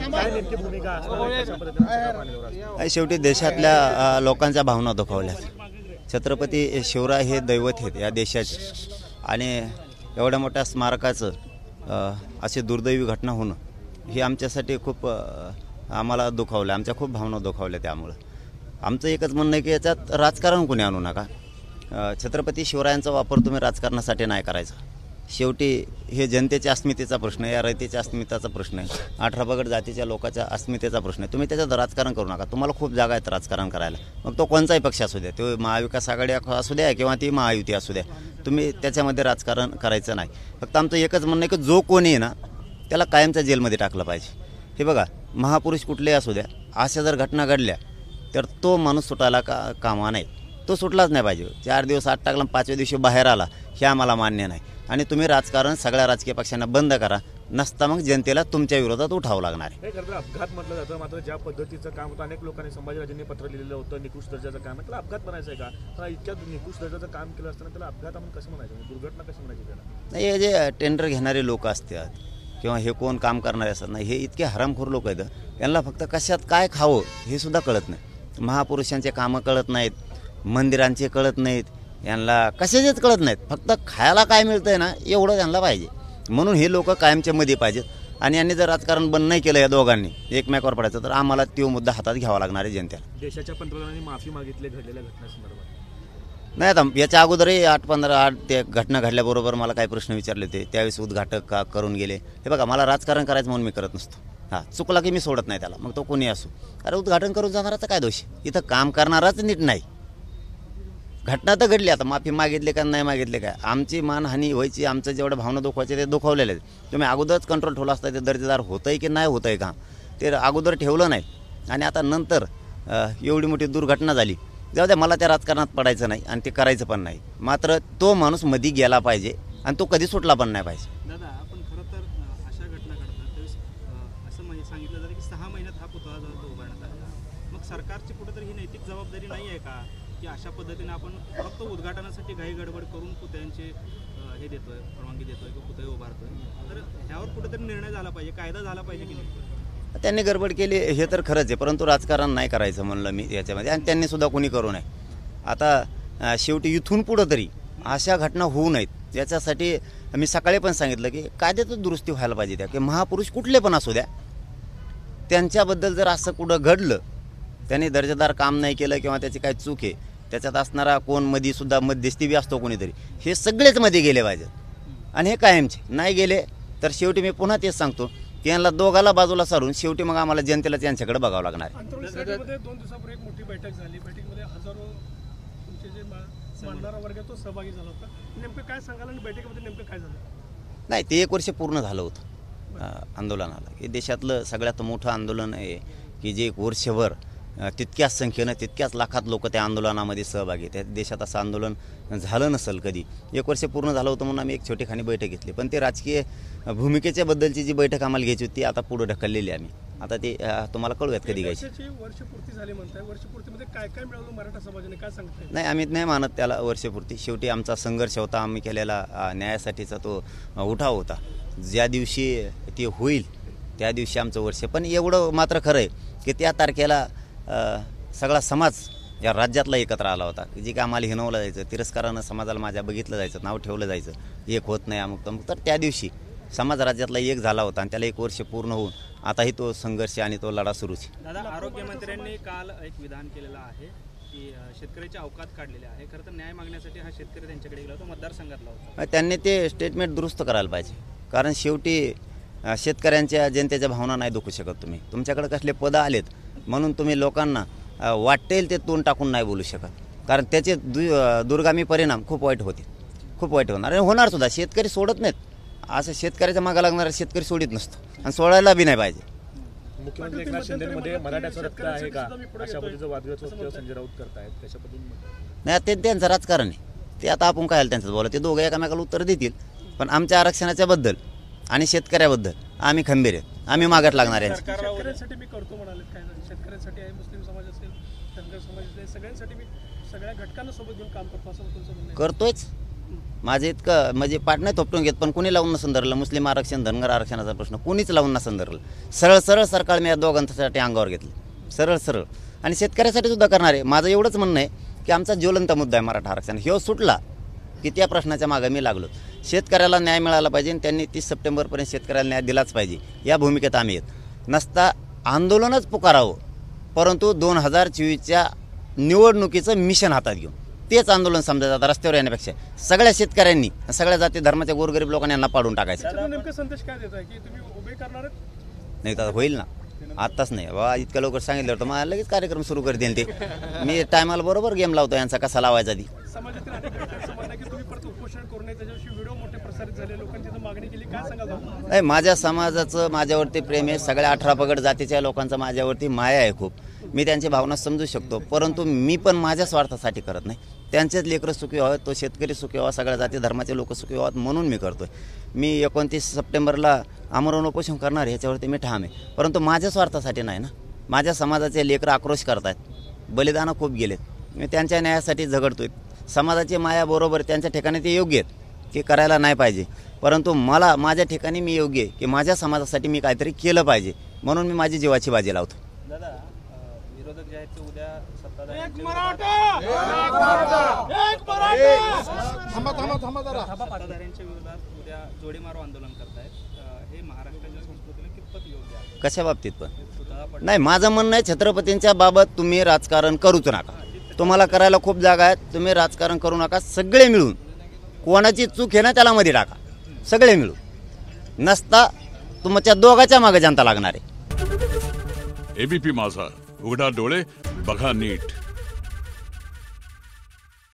काय नेमकी भूमिका असणार? शेवटी देशातल्या लोकांच्या भावना दुखावल्यात. छत्रपती शिवराय हे दैवत आहेत या देशाचे आणि एवढ्या मोठ्या स्मारकाचं अशी दुर्दैवी घटना होणं ही आमच्यासाठी खूप आम्हाला दुखावलं. आमच्या खूप भावना दुखावल्या. त्यामुळं आमचं एकच म्हणणं आहे की याच्यात राजकारण कोणी आणू नका. छत्रपती शिवरायांचा वापर तुम्ही राजकारणासाठी नाही करायचा. शेवटी हे जनतेच्या अस्मितेचा प्रश्न आहे, या रयतेच्या अस्मितेचा प्रश्न आहे, 18 पगड जातीच्या लोकांच्या अस्मितेचा प्रश्न आहे. तुम्ही त्याच्यात राजकारण करू नका. तुम्हाला खूप जागा आहेत राजकारण करायला. मग तो कोणताही पक्ष असू द्या, तो महाविकास आघाडी असू द्या किंवा ती महायुती असू द्या, तुम्ही त्याच्यामध्ये राजकारण करायचं नाही. फक्त आमचं एकच म्हणणं आहे की जो कोणी आहे ना त्याला कायमच्या जेलमध्ये टाकलं पाहिजे. हे बघा, महापुरुष कुठलेही असू द्या, अशा जर घटना घडल्या तर तो माणूस सुटायला कामा नाही. तो सुटलाच नाही पाहिजे. 4 दिवस आत टाकला, 5व्या दिवशी बाहेर आला, हे आम्हाला मान्य नाही. आणि तुम्ही राजकारण सगळ्या राजकीय पक्षांना बंद करा, नसता मग जनतेला तुमच्या विरोधात उठावं लागणार आहे. हे खरं तर अपघात म्हटलं जातं, मात्र ज्या पद्धतीचं काम होतं, अनेक लोकांनी संभाजीराजेंनी पत्र लिहिलेलं होतं, निकृष्ट दर्जाचं काम आहे, त्याला अपघात म्हणायचं आहे का? इतक्या निकृष्ट दर्जाचं काम केलं असताना त्याला अपघात आपण कसं म्हणायचं, दुर्घटना कशी म्हणायची त्याला? नाही, हे जे टेंडर घेणारे लोक असतात किंवा हे कोण काम करणारे असतात ना, हे इतके हरामखोर लोक आहेत. यांना फक्त कशात काय खावं हे सुद्धा कळत नाही. महापुरुषांचे कामं कळत नाहीत, मंदिरांचे कळत नाहीत, यांना कशाचेच कळत नाहीत. फक्त खायला काय मिळतंय ना एवढं त्यांना पाहिजे. म्हणून हे लोक कायमच्या मध्ये पाहिजेत. आणि यांनी जर राजकारण बंद नाही केलं या दोघांनी एकमेकावर पडायचं तर आम्हाला तो मुद्दा हातात घ्यावा लागणार आहे जनतेला. देशाच्या पंतप्रधानांनी माफी मागितली घडलेल्या घटनेसंदर्भात. नाही, आता याच्या अगोदरही 8 ते घटना घडल्याबरोबर मला काही प्रश्न विचारले होते. त्यावेळेस उद्घाटक का करून गेले. हे बघा, मला राजकारण करायचं म्हणून मी करत नसतो. चुकला की मी सोडत नाही त्याला, मग तो कोणी असो. अरे उद्घाटन करून जाणाराचा काय दोष? इथं काम करणाराच नीट नाही. घटना तर घडली, आता माफी मागितली का नाही मागितले काय, आमची मानहानी व्हायची, आमचं जेवढं भावना दुखवायचे ते दुखवलेले आहेत. तुम्ही अगोदरच कंट्रोल ठेवला असता ते दर्जेदार होतं आहे की नाही होतं आहे का, ते अगोदर ठेवलं नाही. आणि आता नंतर एवढी मोठी दुर्घटना झाली. जाऊ द्या, मला त्या राजकारणात पडायचं नाही आणि ते करायचं पण नाही. मात्र तो माणूस मध्ये गेला पाहिजे आणि तो कधी सुटला पण नाही पाहिजे. दादा, आपण खरं तर अशा घटना घडतात त्यावेळेस असं सांगितलं जातं की 6 महिन्यात हा पुतळा जो उभारण्यात आला, मग सरकारची कुठेतरी ही नैतिक जबाबदारी नाही आहे का की अशा पद्धतीने आपण फक्त उद्घाटनासाठी घाई गडबड करून पुतळ्यांचे हे देतोय, परवानगी देतोय की पुतळे उभारतोय? तर ह्यावर कुठेतरी निर्णय झाला पाहिजे, कायदा झाला पाहिजे की नाही? त्यांनी गडबड केली हे तर खरंच आहे, परंतु राजकारण नाही करायचं म्हणलं मी याच्यामध्ये. आणि त्यांनी सुद्धा कोणी करू नये. आता शेवटी इथून पुढं तरी अशा घटना होऊ नयेत याच्यासाठी मी सकाळी पण सांगितलं की कायद्यातच दुरुस्ती व्हायला पाहिजे. त्या की महापुरुष कुठले पण असू द्या, त्यांच्याबद्दल जर असं कुठं घडलं, त्यांनी दर्जेदार काम नाही केलं किंवा त्याची काही चूक आहे, त्याच्यात असणारा कोण मध्ये सुद्धा मध्यस्थी बी असतो कोणीतरी, हे सगळेच मध्ये गेले पाहिजेत. आणि हे कायमचे नाही गेले तर शेवटी मी पुन्हा तेच सांगतो की यांना दोघाला बाजूला सारून शेवटी मग आम्हाला जनतेलाच यांच्याकडे बघावं लागणार आहे. 2 दिवसापूर्वी एक मोठी बैठक झाली. बैठकीमध्ये हजारो तुमचे जे मानणारा वर्ग तो सहभागी झाला होता. नेमकं काय सांगाल आणि बैठकीमध्ये नेमकं काय झालं? नाही, ते 1 वर्ष पूर्ण झालं होतं आंदोलनाला. हे देशातलं सगळ्यात मोठं आंदोलन आहे की जे 1 वर्षभर तितक्याच संख्येनं तितक्याच लाखात लोक त्या आंदोलनामध्ये सहभागी. त्या देशात असं आंदोलन झालं नसेल कधी. 1 वर्ष पूर्ण झालं होतं म्हणून आम्ही एक छोटीखानी बैठक घेतली. पण ते राजकीय भूमिकेच्या बद्दलची जी बैठक आम्हाला घ्यायची होती ती आता पुढे ढकललेली आम्ही. आता ते तुम्हाला कळूयात कधी घ्यायची. वर्षपूर्ती झाली म्हणताय, वर्षपूर्तीमध्ये काय काय मिळवलं मराठा समाजाने, काय सांगताय? नाही, आम्ही नाही मानत त्याला वर्षपूर्ती. शेवटी आमचा संघर्ष होता, आम्ही केलेला न्यायासाठीचा तो उठाव होता. ज्या दिवशी ते होईल त्या दिवशी आमचं वर्ष. पण एवढं मात्र खरं आहे की त्या तारखेला सगळा समाज या राज्यातला एकत्र आला होता. जे काय आम्हाला हिनवलं जायचं, तिरस्कारानं समाजाला माझ्या बघितलं जायचं, नाव ठेवलं जायचं, एक होत नाही अमुक तमुक, तर त्या दिवशी समाज राज्यातला एक झाला होता आणि त्याला 1 वर्ष पूर्ण होऊन आताही तो संघर्ष आणि तो लढा सुरूच आहे. दादा, आरोग्यमंत्र्यांनी काल एक विधान केलेलं आहे की शेतकऱ्याचे अवकात काढलेले आहे. खरं तर न्याय मागण्यासाठी हा शेतकरी त्यांच्याकडे गेला होता, मतदारसंघातला होता. त्यांनी ते स्टेटमेंट दुरुस्त करायला पाहिजे. कारण शेवटी शेतकऱ्यांच्या जनतेच्या भावना नाही दुखू शकत तुम्ही. तुमच्याकडे कसले पदं आलेत म्हणून तुम्ही लोकांना वाटेल ते तोंड टाकून नाही बोलू शकत. कारण त्याचे दुर्गामी परिणाम खूप वाईट होते, खूप वाईट होणार आणि होणार सुद्धा. शेतकरी सोडत नाहीत. असं शेतकऱ्याच्या मागा लागणारा शेतकरी सोडित नसतो आणि सोडायला बी नाही पाहिजे. मुख्यमंत्री एकनाथ शिंदेमध्ये मराठ्याचा रक्त आहे का अशा पद्धतीचं वादविवाद होतं, संजय राऊत करतायत कशा पद्धतीने? नाही, ते त्यांचं राजकारण आहे. ते आता आपण काय त्यांचं बोला, ते दोघं एकामेकाला उत्तर देतील. पण आमच्या आरक्षणाच्या बद्दल आणि शेतकऱ्याबद्दल आम्ही खंबीर आहेत. आम्ही मागत लागणार आहे. शेतकऱ्यांसाठी मी करतो म्हणाले, काय शेतकऱ्यांसाठी आहे, मुस्लिम समाज असेल, धनगर समाज असेल, सगळ्यांसाठी मी सगळ्या घटकांना सोबत घेऊन काम करतो असं तुमचं म्हणणं आहे? करतोयच. माझे इतकं म्हणजे पाठ नाही थोपटून घेत, पण कुणी लावून नसून धरलं. मुस्लिम आरक्षण, धनगर आरक्षणाचा प्रश्न कुणीच लावून नसून धरलं. सरळ सरळ सरकार मी या दोघांसाठी अंगावर घेतलं, सरळ सरळ. आणि शेतकऱ्यासाठी सुद्धा करणार आहे. माझं एवढंच म्हणणं आहे की आमचा ज्वलंत मुद्दा आहे मराठा आरक्षण. ह्यो सुटला की त्या प्रश्नाच्या मागे मी लागलो. शेतकऱ्याला न्याय मिळाला पाहिजे आणि त्यांनी 30 सप्टेंबरपर्यंत शेतकऱ्याला न्याय दिलाच पाहिजे, या भूमिकेत आम्ही आहेत. नसता आंदोलनच पुकारावं, परंतु 2024च्या निवडणुकीचं मिशन हातात घेऊन तेच आंदोलन समजायचं. आता रस्त्यावर येण्यापेक्षा सगळ्या शेतकऱ्यांनी, सगळ्या जाती धर्माच्या गोरगरीब लोकांनी यांना पाडून टाकायचं. त्याच्यातून नेमकं संदेश काय देत आहे की तुम्ही उभे करणार आहेत? नाही तर होईल ना, आत्ताच नाही बाबा. इतक्या लवकर सांगितलं होतं मला लगेच कार्यक्रम सुरू करतील ते. मी टायमाला बरोबर गेम लावतो यांचा कसा लावायचा ती. समाजातील अनेक घटकांचं म्हणणं आहे की तुम्ही परत उपोषण करू नये, त्याच्याविषयी व्हिडिओ मोठे प्रसारित झाले, लोकांची इथं मागणी केली, काय सांगाल तुम्ही? नाही, माझ्या समाजाचं माझ्यावरती प्रेम आहे. सगळ्या 18 पगड जातीच्या लोकांचा माझ्यावरती माया आहे खूप. मी त्यांची भावना समजू शकतो, परंतु मी पण माझ्या स्वार्थासाठी करत नाही. त्यांचेच लेकरं सुखी व्हावेत, तो शेतकरी सुखी व्हावा, सगळ्या जाती धर्माचे लोक सुखी व्हावेत म्हणून मी करतोय. मी 29 सप्टेंबरला आमरण उपोषण करणार ह्याच्यावरती मी ठाम आहे, परंतु माझ्या स्वार्थासाठी नाही ना. माझ्या समाजाचे लेकरं आक्रोश करत आहेत, बलिदानं खूप गेलेत. मी त्यांच्या न्यायासाठी झगडतोय. समाजाची माया बरोबर त्यांच्या ठिकाणी ते योग्य आहेत की करायला नाही पाहिजे, परंतु मला माझ्या ठिकाणी मी योग्य आहे की माझ्या समाजासाठी मी काहीतरी केलं पाहिजे, म्हणून मी माझी जीवाची बाजी लावतो. दादा, विरोधक जे आहेत ते उद्या सत्ताधाऱ्यांच्या विरोधात उद्या जोडीमारो आंदोलन करतायत. हे महाराष्ट्राच्या संस्कृतीला कितपत योग्य आहे? कशा बाबतीत पण नाही, माझं म्हणणं आहे छत्रपतींच्या बाबत तुम्ही राजकारण करूच नका. तुम्हाला करायला खूप जागा आहेत, तुम्ही राजकारण करू नका. सगळे मिळून, कोणाची चूक आहे ना त्याला मध्ये टाका, सगळे मिळून. नसता तुमच्या दोघांच्या मागे जनता लागणार आहे. एबीपी माझा, उघडा डोळे बघा नीट.